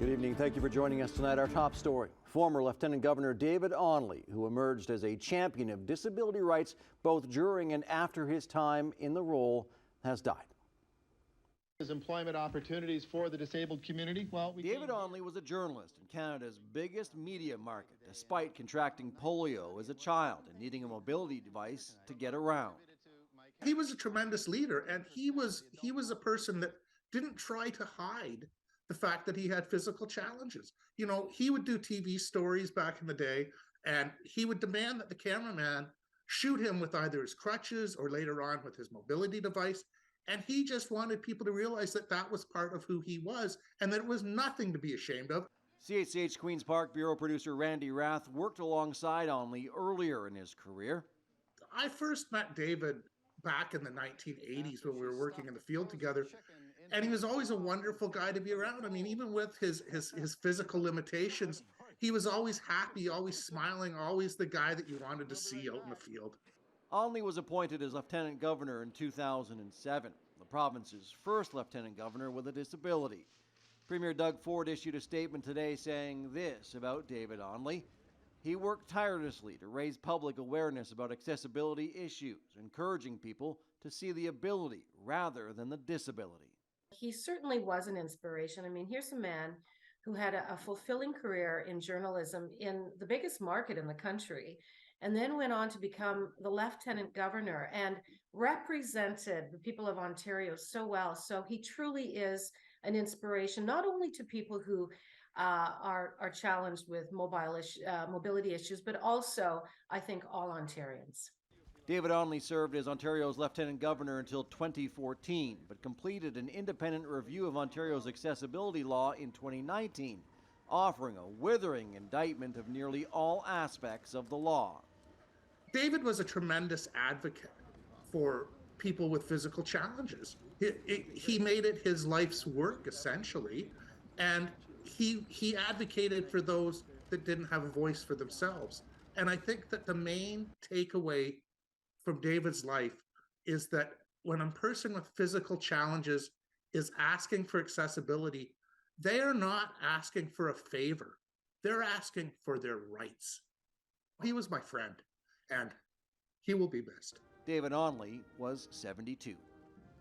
Good evening. Thank you for joining us tonight. Our top story. Former Lieutenant Governor David Onley, who emerged as a champion of disability rights both during and after his time in the role, has died. Employment opportunities for the disabled community. David Onley was a journalist in Canada's biggest media market, despite contracting polio as a child and needing a mobility device to get around. He was a tremendous leader, and he was a person that didn't try to hide the fact that he had physical challenges. You know, he would do TV stories back in the day, and he would demand that the cameraman shoot him with either his crutches or later on with his mobility device. And he just wanted people to realize that that was part of who he was and that it was nothing to be ashamed of. CHCH Queen's Park Bureau producer Randy Rath worked alongside Onley earlier in his career. I first met David back in the 1980s when we were working in the field together. And he was always a wonderful guy to be around. I mean, even with his physical limitations, he was always happy, always smiling, always the guy that you wanted to see out in the field. Onley was appointed as Lieutenant Governor in 2007, the province's first Lieutenant Governor with a disability. Premier Doug Ford issued a statement today saying this about David Onley. He worked tirelessly to raise public awareness about accessibility issues, encouraging people to see the ability rather than the disability. He certainly was an inspiration. I mean, here's a man who had a fulfilling career in journalism in the biggest market in the country, and then went on to become the Lieutenant Governor and represented the people of Ontario so well. So he truly is an inspiration, not only to people who are challenged with mobility issues, but also, I think, all Ontarians. David Onley served as Ontario's Lieutenant Governor until 2014, but completed an independent review of Ontario's accessibility law in 2019, offering a withering indictment of nearly all aspects of the law. David was a tremendous advocate for people with physical challenges. He made it his life's work, essentially, and he advocated for those that didn't have a voice for themselves. And I think that the main takeaway from David's life is that when a person with physical challenges is asking for accessibility, they are not asking for a favor. They're asking for their rights. He was my friend, and he will be missed. David Onley was 72.